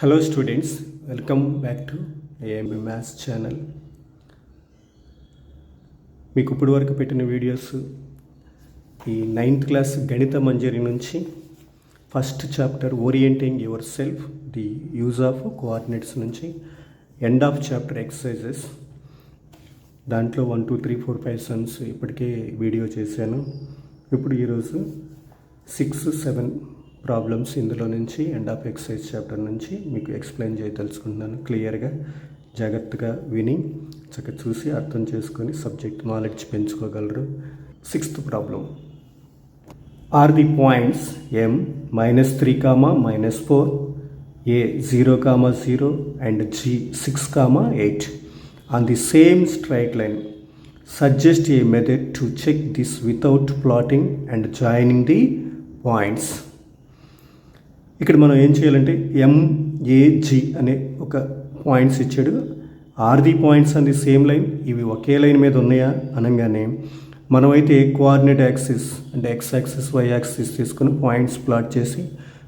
Hello students, welcome back to AMB maths channel. మీకు ఇప్పుడు వరకు పెట్టిన వీడియోస్ ఈ 9th క్లాస్ గణిత మంజరి నుంచి first chapter orienting your self the use of coordinates నుంచి ఎండ్ ఆఫ్ చాప్టర్ ఎక్సర్సైజెస్ దాంట్లో 1 2 3 4 5 సమ్స్ ఇప్పటికే వీడియో చేశాను. ఇప్పుడు ఈరోజు 6 7 ప్రాబ్లమ్స్ ఇందులో నుంచి ఎండ్ ఆఫ్ ఎక్సర్సైజ్ చాప్టర్ నుంచి మీకు ఎక్స్ప్లెయిన్ చేయదలుచుకుంటున్నాను. క్లియర్గా జాగ్రత్తగా విని చక్కగా చూసి అర్థం చేసుకొని సబ్జెక్ట్ నాలెడ్జ్ పెంచుకోగలరు. 6th problem. Are the points m -3, -4, a 0, 0 and g 6, 8 on the same straight line. Suggest a method to check this without plotting and joining the points. ఇక్కడ మనం ఏం చేయాలంటే MAG అనే ఒక పాయింట్స్ ఇచ్చాడు. Are the points on the same line, ఇవి ఒకే line మీద ఉన్నాయా అనగానే మనమైతే కోఆర్డినేట్ యాక్సిస్ అంటే ఎక్స్ యాక్సిస్ వై యాక్సిస్ తీసుకుని పాయింట్స్ ప్లాట్ చేసి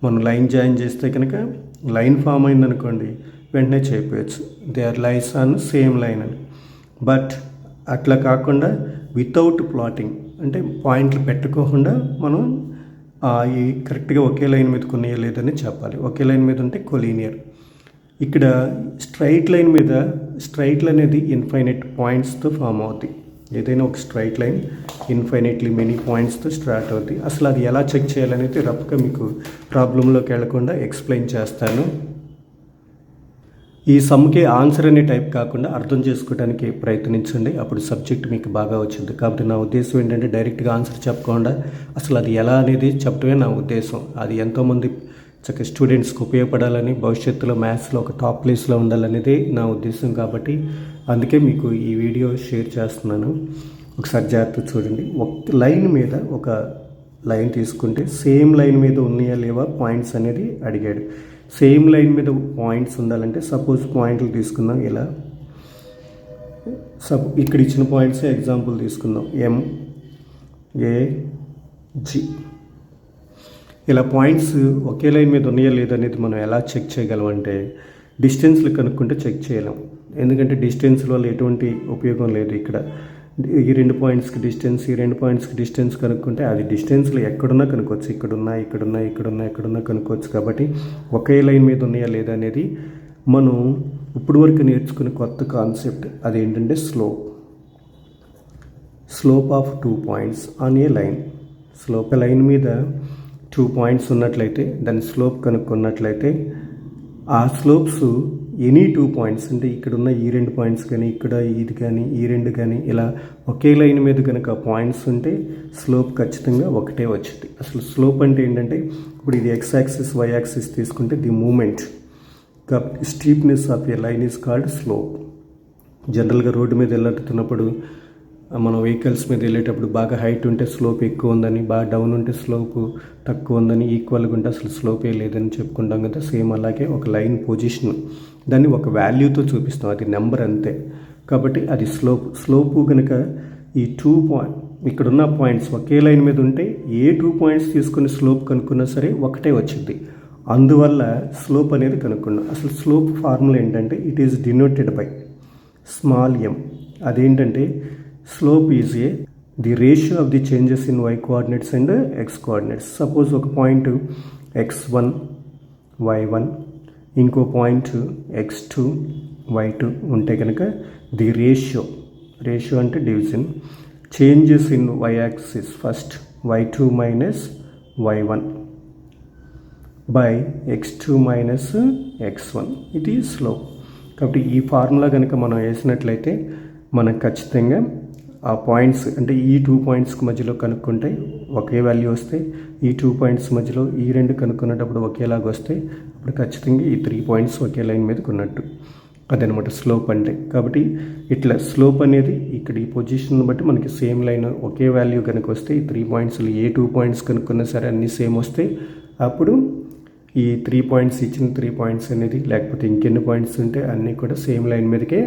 మనం లైన్ జాయిన్ చేస్తే కనుక లైన్ ఫామ్ అయిందనుకోండి వెంటనే చేయవచ్చు, they are lines on same line అని. బట్ అట్లా కాకుండా వితౌట్ ప్లాటింగ్ అంటే పాయింట్లు పెట్టుకోకుండా మనం ఈ కరెక్ట్గా ఒకే లైన్ మీద కొనియా లేదని చెప్పాలి. ఒకే లైన్ మీద ఉంటే కొలీనియర్. ఇక్కడ స్ట్రైట్ లైన్ మీద స్ట్రైట్ లైన్ అనేది ఇన్ఫైనైట్ పాయింట్స్తో ఫామ్ అవుతుంది. ఏదైనా ఒక స్ట్రైట్ లైన్ ఇన్ఫైనైట్లీ మెనీ పాయింట్స్తో స్టార్ట్ అవుతుంది. అసలు అది ఎలా చెక్ చేయాలనేది రఫ్గా మీకు ప్రాబ్లంలోకి వెళ్లకుండా ఎక్స్ప్లెయిన్ చేస్తాను. ఈ సమ్కి ఆన్సర్ అనే టైప్ కాకుండా అర్థం చేసుకోవడానికి ప్రయత్నించండి, అప్పుడు సబ్జెక్ట్ మీకు బాగా వచ్చింది. కాబట్టి నా ఉద్దేశం ఏంటంటే డైరెక్ట్గా ఆన్సర్ చెప్పకుండా అసలు అది ఎలా అనేది చెప్పడమే నా ఉద్దేశం. అది ఎంతోమంది చక్కగా స్టూడెంట్స్కి ఉపయోగపడాలని, భవిష్యత్తులో మ్యాథ్స్లో ఒక టాప్ ప్లేస్లో ఉండాలనేది నా ఉద్దేశం. కాబట్టి అందుకే మీకు ఈ వీడియో షేర్ చేస్తున్నాను. ఒకసారి జాగ్రత్త చూడండి. ఒక లైన్ మీద ఒక లైన్ తీసుకుంటే సేమ్ లైన్ మీద ఉన్నాయా లేవా పాయింట్స్ అనేది అడిగాడు. సేమ్ లైన్ మీద పాయింట్స్ ఉండాలంటే సపోజ్ పాయింట్లు తీసుకుందాం. ఇలా ఇక్కడ ఇచ్చిన పాయింట్స్ ఎగ్జాంపుల్ తీసుకుందాం. MAG ఇలా పాయింట్స్ ఒకే లైన్ మీద ఉన్నాయా లేదనేది మనం ఎలా చెక్ చేయగలం అంటే డిస్టెన్స్లు కనుక్కుంటే చెక్ చేయలేం. ఎందుకంటే డిస్టెన్స్ వల్ల ఎటువంటి ఉపయోగం లేదు. ఇక్కడ ఈ 2 పాయింట్స్కి డిస్టెన్స్, ఈ 2 పాయింట్స్కి డిస్టెన్స్ కనుక్కుంటే అది డిస్టెన్స్లో ఎక్కడున్నా కనుక్కోవచ్చు. ఇక్కడున్నా కనుక్కోవచ్చు. కాబట్టి ఒకే లైన్ మీద ఉన్నాయా లేదా అనేది మనం ఇప్పుడు వరకు నేర్చుకునే కొత్త కాన్సెప్ట్. అదేంటంటే slope of 2 points on a line. Slope line మీద 2 పాయింట్స్ ఉన్నట్లయితే దాని స్లోప్ కనుక్కున్నట్లయితే ఆ స్లోప్స్ ఎనీ 2 పాయింట్స్ అంటే ఇక్కడ ఉన్న ఈ 2 పాయింట్స్ కానీ ఇక్కడ ఇది కానీ ఈ 2 కానీ ఇలా ఒకే లైన్ మీద కనుక పాయింట్స్ ఉంటే స్లోప్ ఖచ్చితంగా ఒకటే వచ్చింది. అసలు స్లోప్ అంటే ఏంటంటే ఇప్పుడు ఇది ఎక్స్ యాక్సిస్ వై యాక్సిస్ తీసుకుంటే ది మూమెంట్ కాబట్టి steepness of a line is called slope. జనరల్గా రోడ్డు మీద వెళ్ళేటప్పుడు మనం వెహికల్స్ మీద వెళ్ళేటప్పుడు బాగా హైట్ ఉంటే స్లోప్ ఎక్కువ ఉందని, బాగా డౌన్ ఉంటే స్లోప్ తక్కువ ఉందని, ఈక్వల్గా ఉంటే అసలు స్లోపే లేదని చెప్పుకుంటాం కదా. సేమ్ అలాగే ఒక లైన్ పొజిషన్ దాన్ని ఒక వాల్యూతో చూపిస్తాం, అది నెంబర్ అంతే. కాబట్టి అది స్లోపు కనుక ఈ 2 ఇక్కడున్న పాయింట్స్ ఒకే లైన్ మీద ఉంటే ఏ 2 పాయింట్స్ తీసుకుని స్లోప్ కనుక్కున్నా సరే ఒకటే వచ్చింది. అందువల్ల స్లోప్ అనేది కనుక్కున్నాం. అసలు స్లోప్ ఫార్ములా ఏంటంటే it is denoted by small m. అదేంటంటే slope is the ratio of the changes in y coordinates and x coordinates. Suppose ఒక పాయింట్ x1 y1 ఇంకో పాయింట్ x2 y2 ఉంటే కనుక ది రేషియో అంటే division changes in y axis first y2 minus y1 by x2 minus x1 it is slope. కాబట్టి ఈ formula కనుక మనం వేసినట్లయితే మనకు ఖచ్చితంగా ఆ పాయింట్స్ అంటే ఈ 2 పాయింట్స్కి మధ్యలో కనుక్కుంటే ఒకే వాల్యూ వస్తే, ఈ 2 పాయింట్స్ మధ్యలో ఈ 2 కనుక్కున్నప్పుడు ఒకేలాగా వస్తే అప్పుడు ఖచ్చితంగా ఈ 3 పాయింట్స్ ఒకే లైన్ మీదకి ఉన్నట్టు. అదనమాట స్లోప్ అంటే. కాబట్టి ఇట్లా స్లోప్ అనేది ఇక్కడ ఈ పొజిషన్ బట్టి మనకి సేమ్ లైన్ ఒకే వాల్యూ కనుక వస్తే ఈ 3 పాయింట్స్లో ఏ 2 పాయింట్స్ కనుక్కున్నా సరే అన్నీ సేమ్ వస్తే అప్పుడు ఈ 3 పాయింట్స్ ఇచ్చిన 3 పాయింట్స్ అనేది లేకపోతే ఇంకెన్ని పాయింట్స్ ఉంటే అన్నీ కూడా సేమ్ లైన్ మీదకే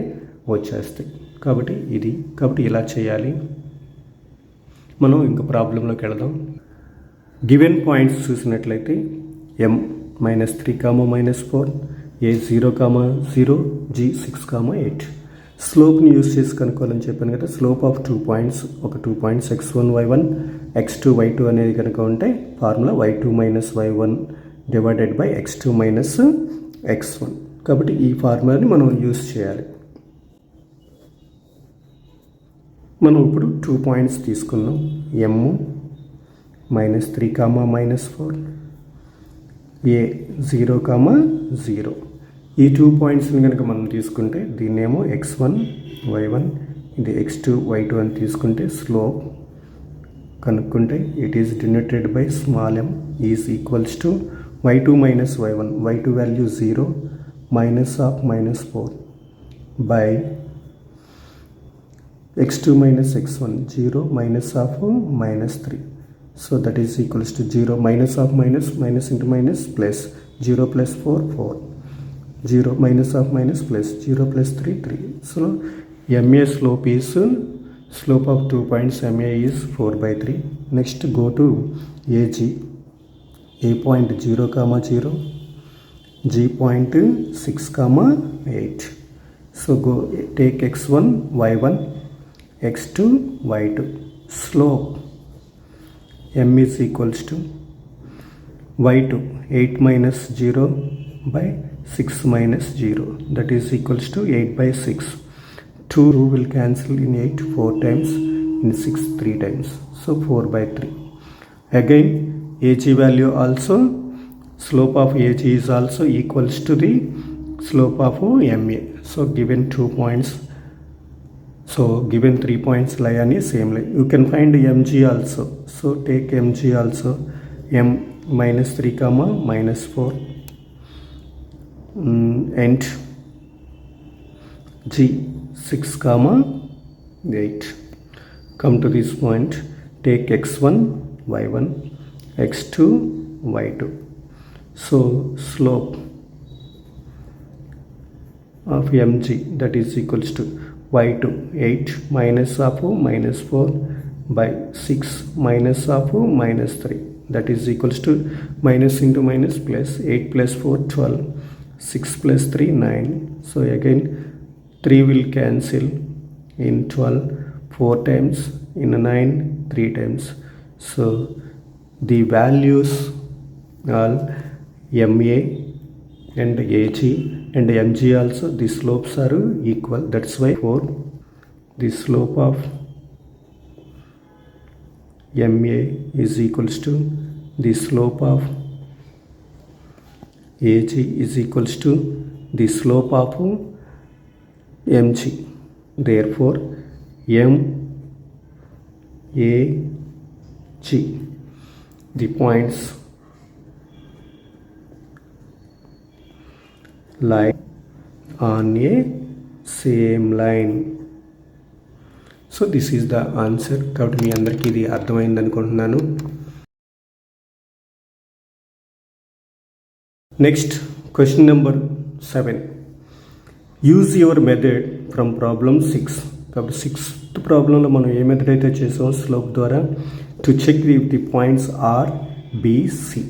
వచ్చేస్తాయి. కాబట్టి ఇలా చేయాలి. మనం ఇంకో ప్రాబ్లంలోకి వెళదాం. గివెన్ పాయింట్స్ చూసినట్లయితే m -3, -4, ఏ 0,0, జీ 6,8. స్లోప్ని యూస్ చేసి కనుక్కోవాలని చెప్పాను కదా. స్లోప్ ఆఫ్ 2 పాయింట్స్, ఒక 2 points x1 y1 x2 y2 అనేది కనుక ఉంటే formula y2 minus y1 divided by x2 minus x1. కాబట్టి ఈ ఫార్ములాని మనం యూస్ చేయాలి. మనం ఇప్పుడు 2 పాయింట్స్ తీసుకున్నాం. m -3, -4, ఏ 0,0. ఈ 2 పాయింట్స్ని కనుక మనం తీసుకుంటే దీన్నేమో x1 y1 ఇది x2 y2 అని తీసుకుంటే స్లోప్ కనుక్కుంటే it is denoted by small m is equals to y2 minus y1, y2 value 0 minus of -4 by x2 minus x1 0 minus of -3. So that is equals to 0 minus of minus, minus into minus plus 0 plus 4 4, 0 minus of minus plus 0 plus 3 3. So MA slope is slope of 2 points MA is 4/3. Next go to AG, A point 0,0, G point 6,8. So go take x1 y1 x2 y2. Slope m is equals to y2 8 minus 0 by 6 minus 0, that is equals to 8/6. 2 will cancel in 8 4 times, in 6 3 times, so 4/3. Again AG value also, slope of AG is also equals to the slope of MA. So given 2 points, so given 3 points lie on a same line. You can find mg also. So take mg also, m -3, -4 and g 6,8. Come to this point, take x1 y1 x2 y2. So slope of mg, that is equals to y2 8 minus of -4 by 6 minus of -3, that is equals to minus into minus plus 8 plus 4 12, 6 plus 3 9. So again 3 will cancel in 12 4 times, in 9 3 times. So the values are MA and AG and MG also, the slopes are equal. That's why for the slope of MA is equals to the slope of AG is equals to the slope of MG. Therefore MAG, the points lie on a same line. So this is the answer. కాబట్టి మీ అందరికీ ఇది అర్థమైంది అనుకుంటున్నాను. Next question number 7. Use your method from problem 6. కాబట్టి 6th ప్రాబ్లంలో మనం ఏ method అయితే చేసామో స్లోప్ ద్వారా to check the points are BC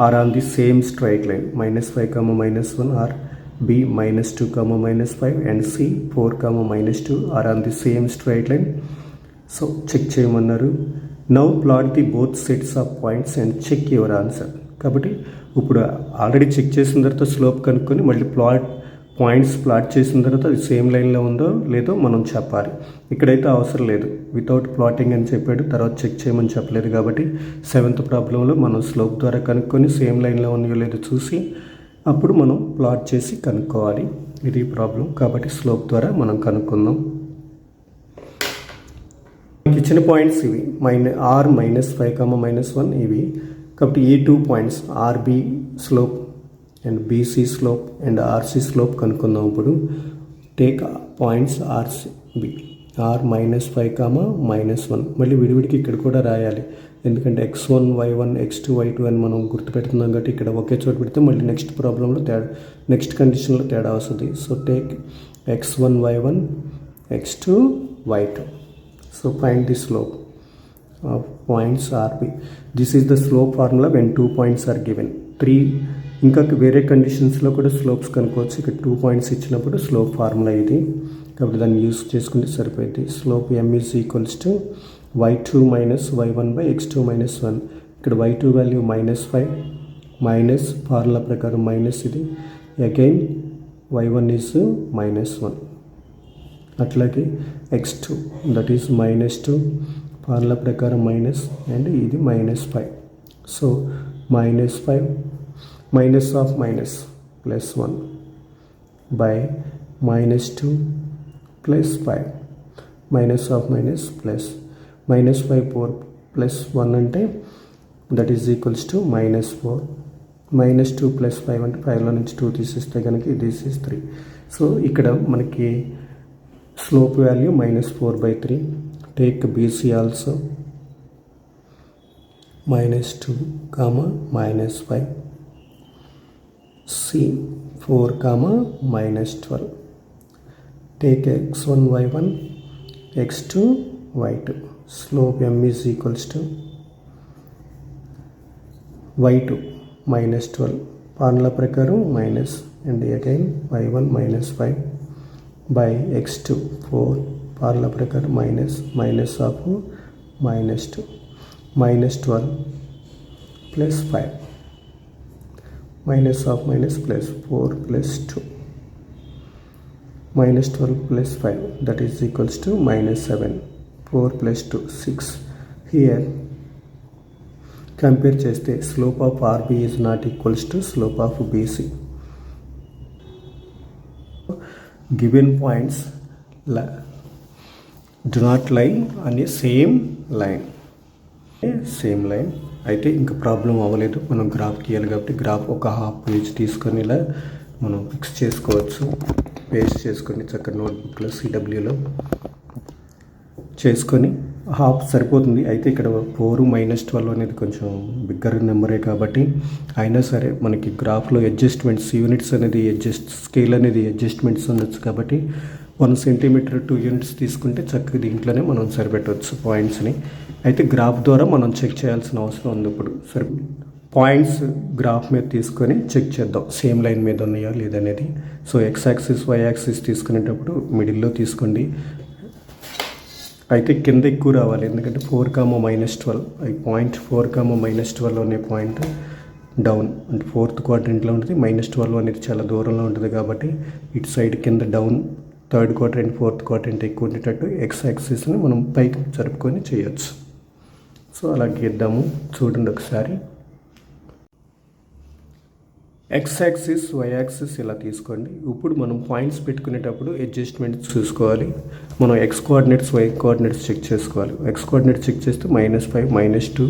are on the same straight line, -5, -1, or B -2, -5, and C 4, -2 are on the same straight line. So check చేయమన్నారు. Now plot the both sets of points and check your answer. కాబట్టి ఇప్పుడు already check చేసిన తర్వాత slope కనుక్కొని మళ్ళీ points plot చేసిన తర్వాత అది సేమ్ లైన్లో ఉందో లేదో మనం చెప్పాలి. ఇక్కడైతే అవసరం లేదు, వితౌట్ ప్లాటింగ్ అని చెప్పాడు, తర్వాత చెక్ చేయమని చెప్పలేదు. కాబట్టి 7th ప్రాబ్లంలో మనం స్లోప్ ద్వారా కనుక్కొని సేమ్ లైన్లో ఉన్నాయో లేదో చూసి అప్పుడు మనం ప్లాట్ చేసి కనుక్కోవాలి. ఇది ప్రాబ్లం. కాబట్టి స్లోప్ ద్వారా మనం కనుక్కుందాం. ఇచ్చిన పాయింట్స్ ఇవి r -5, -1 ఇవి. కాబట్టి ఈ 2 points RB slope and BC slope and RC slope కనుక్కుందాం. ఇప్పుడు టేక్ పాయింట్స్ ఆర్సీబి r -5, -1. మళ్ళీ విడివిడికి ఇక్కడ కూడా రాయాలి, ఎందుకంటే x1 y1 x2 y2 అని మనం గుర్తుపెడుతున్నాం కాబట్టి ఇక్కడ ఒకే చోట పెడితే మళ్ళీ నెక్స్ట్ ప్రాబ్లంలో నెక్స్ట్ కండిషన్లో తేడా వస్తుంది. So take x1 y1 x2 y2. So find the slope of points RB. This is the slope formula when 2 points are given. 3 ఇంకా వేరే కండిషన్స్లో కూడా స్లోప్స్ కనుక్కోవచ్చు. ఇక్కడ 2 పాయింట్స్ ఇచ్చినప్పుడు స్లోప్ ఫార్ములా ఇది, కాబట్టి దాన్ని యూస్ చేసుకుంటే సరిపోయింది. Slope m is equals to y2 minus y1 by x2 minus 1. ఇక్కడ y2 వాల్యూ -5 మైనస్ ఫార్ములా ప్రకారం మైనస్ ఇది, అగైన్ y1 ఈజ్ -1. అట్లాగే x2 దట్ ఈస్ -2 ఫార్ములా ప్రకారం మైనస్ అండ్ ఇది -5. So -5 minus of minus +1 by -2 +5 minus of minus plus -5 4 +1 అంటే that is equals to -4 -2 +5 అంటే 5లో నుంచి 2 తీసేస్తే కనుక దిస్ ఈజ్ 3. సో ఇక్కడ మనకి slope value -4/3. Take BC also -2, -5. C 4, -12. Take x1, y1, x2, y2. Slope m is equals to y2 -12. Formula ప్రకారం minus and again y1 -5 by x2 4. Formula ప్రకారం minus of -2 -12 +5 minus of minus plus 4 plus 2 -12 plus 5 that is equals to -7. 4 plus 2 6. Here compare cheste slope of RB is not equals to slope of BC. Given points do not lie on a same line. అయితే ఇంకా problem అవ్వలేదు. మనం graph గీయాలి కాబట్టి graph ఒక half page తీసుకొని ఇలా మనం ఫిక్స్ చేసుకోవచ్చు. పేస్ట్ చేసుకొని చక్కగా నోట్బుక్లో CWలో చేసుకొని హాఫ్ సరిపోతుంది. అయితే ఇక్కడ 4 -12 అనేది కొంచెం బిగ్గర్ నెంబరే కాబట్టి అయినా సరే మనకి గ్రాఫ్లో అడ్జస్ట్మెంట్స్ యూనిట్స్ అనేది స్కేల్ అనేది అడ్జస్ట్మెంట్స్ ఉండొచ్చు కాబట్టి 1 సెంటీమీటర్ 2 యూనిట్స్ తీసుకుంటే చక్కగా దీంట్లోనే మనం సరిపెట్టవచ్చు పాయింట్స్ని. అయితే గ్రాఫ్ ద్వారా మనం చెక్ చేయాల్సిన అవసరం ఉంది. ఇప్పుడు సరే పాయింట్స్ గ్రాఫ్ మీద తీసుకొని చెక్ చేద్దాం సేమ్ లైన్ మీద ఉన్నాయా లేదనేది. So x axis y axis తీసుకునేటప్పుడు మిడిల్లో తీసుకోండి. అయితే కింద ఎక్కువ రావాలి ఎందుకంటే 4, -12 ఈ పాయింట్ 4, -12 అనే పాయింట్ డౌన్ అంటే 4th క్వాడ్రంట్లో ఉంటుంది. -12 అనేది చాలా దూరంలో ఉంటుంది కాబట్టి ఇటు సైడ్ కింద down 3rd quadrant 4th quadrant ఎక్కువ ఉండేటట్టు x యాక్సిస్ని మనం పైకి జరుపుకొని చేయొచ్చు. సో అలా గీద్దాము చూడండి ఒకసారి. x యాక్సిస్ y యాక్సిస్ ఇలా తీసుకోండి. ఇప్పుడు మనం పాయింట్స్ పెట్టుకునేటప్పుడు అడ్జస్ట్మెంట్ చూసుకోవాలి. మనం x coordinates y coordinates check చేసుకోవాలి. x కోఆర్డినేట్స్ చెక్ చేస్తే -5 -2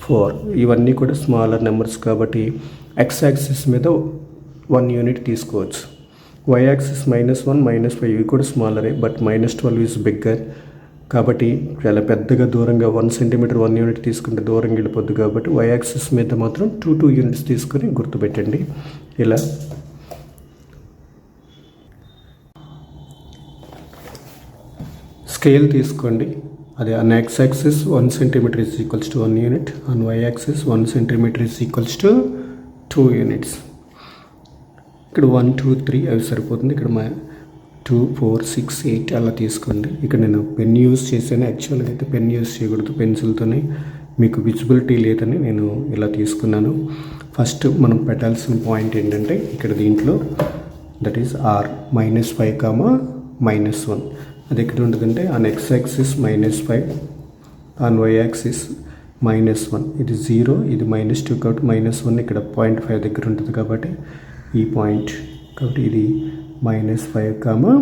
4 ఇవన్నీ కూడా స్మాలర్ నెంబర్స్ కాబట్టి x యాక్సిస్ మీద 1 యూనిట్ తీసుకోవచ్చు. y యాక్సిస్ -1 -5 ఇవి కూడా స్మాలరే బట్ -12 ఈజ్ బిగ్గర్ కాబట్టి చాలా పెద్దగా దూరంగా 1 సెంటీమీటర్ 1 యూనిట్ తీసుకుంటే దూరంగా వెళ్ళిపోద్ది కాబట్టి y యాక్సిస్ మీద మాత్రం 2 యూనిట్స్ తీసుకొని గుర్తుపెట్టండి. ఇలా స్కేల్ తీసుకోండి. అదే on x axis 1 centimetre is equals to 1 unit, on y axis 1 centimetre is equals to 2 units. ఇక్కడ 1 2 3 అవి సరిపోతుంది. ఇక్కడ 2 4 6 8 అలా తీసుకోండి. ఇక్కడ నేను పెన్ యూజ్ చేశాను. యాక్చువల్గా అయితే పెన్ యూజ్ చేయకూడదు, పెన్సిల్తోనే మీకు విజిబిలిటీ లేదని నేను ఇలా తీసుకున్నాను. ఫస్ట్ మనం పెట్టాల్సిన పాయింట్ ఏంటంటే ఇక్కడ దీంట్లో దట్ ఈస్ R -5, -1 అది ఎక్కడ ఉంటుందంటే on x axis -5 on y axis -1 ఇది 0 ఇది -2 కాబట్టి -1 ఇక్కడ 0.5 దగ్గర ఉంటుంది కాబట్టి ఈ పాయింట్ కాబట్టి ఇది -5,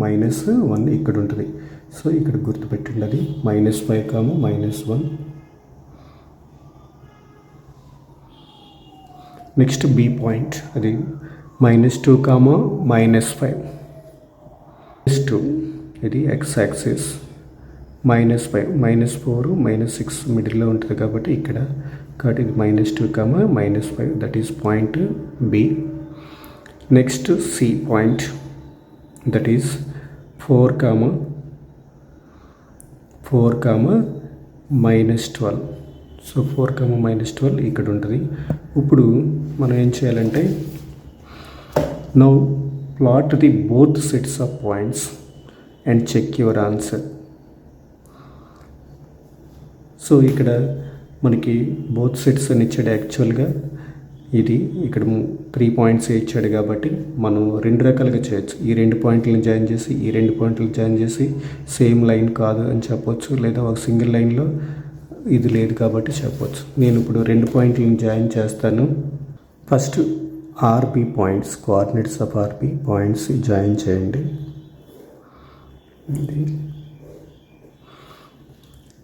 -1 ఇక్కడ ఉంటుంది. సో ఇక్కడ గుర్తుపెట్టండి అది -5, -1. నెక్స్ట్ B పాయింట్ అది -2, -5 2 ఇది x యాక్సిస్ -5 -4 -6 మిడిల్లో ఉంటుంది కాబట్టి ఇక్కడ కాబట్టి ఇది -2, -5 that is point B. Next C point that is 4, -12 so 4, -12 ఇక్కడ ఉంటుంది. ఇప్పుడు మనం ఏం చేయాలంటే now plot the both sets of points and check your answer. So ఇక్కడ మనకి బోత్ సెట్స్ అని ఇచ్చాడు. యాక్చువల్గా ఇది ఇక్కడ 3 పాయింట్స్ ఇచ్చాడు కాబట్టి మనం 2 రకాలుగా చేయొచ్చు. ఈ 2 పాయింట్లను జాయిన్ చేసి ఈ 2 పాయింట్లను జాయిన్ చేసి సేమ్ లైన్ కాదు అని చెప్పొచ్చు, లేదా ఒక సింగిల్ లైన్లో ఇది లేదు కాబట్టి చెప్పొచ్చు. నేను ఇప్పుడు 2 పాయింట్లను జాయిన్ చేస్తాను. First R B points, coordinates of R B points join చేయండి.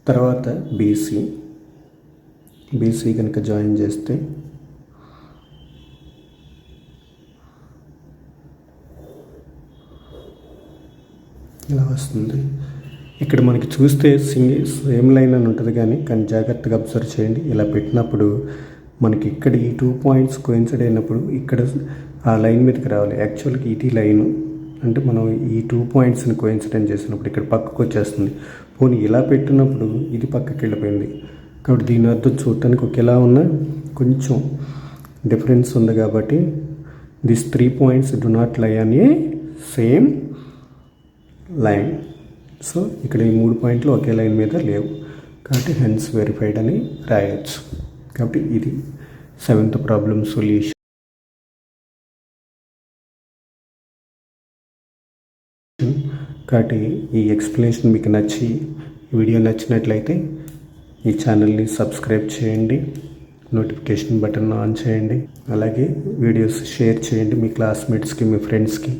తర్వాత బీసీ కనుక జాయిన్ చేస్తే ఇలా వస్తుంది. ఇక్కడ మనకి చూస్తే సేమ్ లైన్ అని ఉంటుంది, కానీ జాగ్రత్తగా అబ్జర్వ్ చేయండి. ఇలా పెట్టినప్పుడు మనకి ఇక్కడ ఈ 2 పాయింట్స్ కోయిన్సైడ్ అయినప్పుడు ఇక్కడ ఆ లైన్ మీదకి రావాలి. యాక్చువల్గా ఇది లైను అంటే మనం ఈ 2 పాయింట్స్ని కోయిన్సిడెంట్ చేసినప్పుడు ఇక్కడ పక్కకు వచ్చేస్తుంది. పోనీ ఇలా పెట్టినప్పుడు ఇది పక్కకి వెళ్ళిపోయింది కాబట్టి దీని అర్థం చూడటానికి ఒకేలా ఉన్న కొంచెం డిఫరెన్స్ ఉంది కాబట్టి this 3 points do not lie on a same line. So ఇక్కడ ఈ 3 పాయింట్లు ఒకే లైన్ మీద లేవు కాబట్టి హెన్స్ వెరిఫైడ్ అని రాయొచ్చు. కాబట్టి ఇది 7th ప్రాబ్లం సొల్యూషన్. కాబట్టి ఈ ఎక్స్ప్లెనేషన్ మీకు నచ్చి వీడియో నచ్చినట్లయితే ఈ ఛానల్ని సబ్స్క్రైబ్ చేయండి, నోటిఫికేషన్ బటన్ ఆన్ చేయండి, అలాగే వీడియోస్ షేర్ చేయండి మీ క్లాస్మేట్స్కి, మీ ఫ్రెండ్స్కి.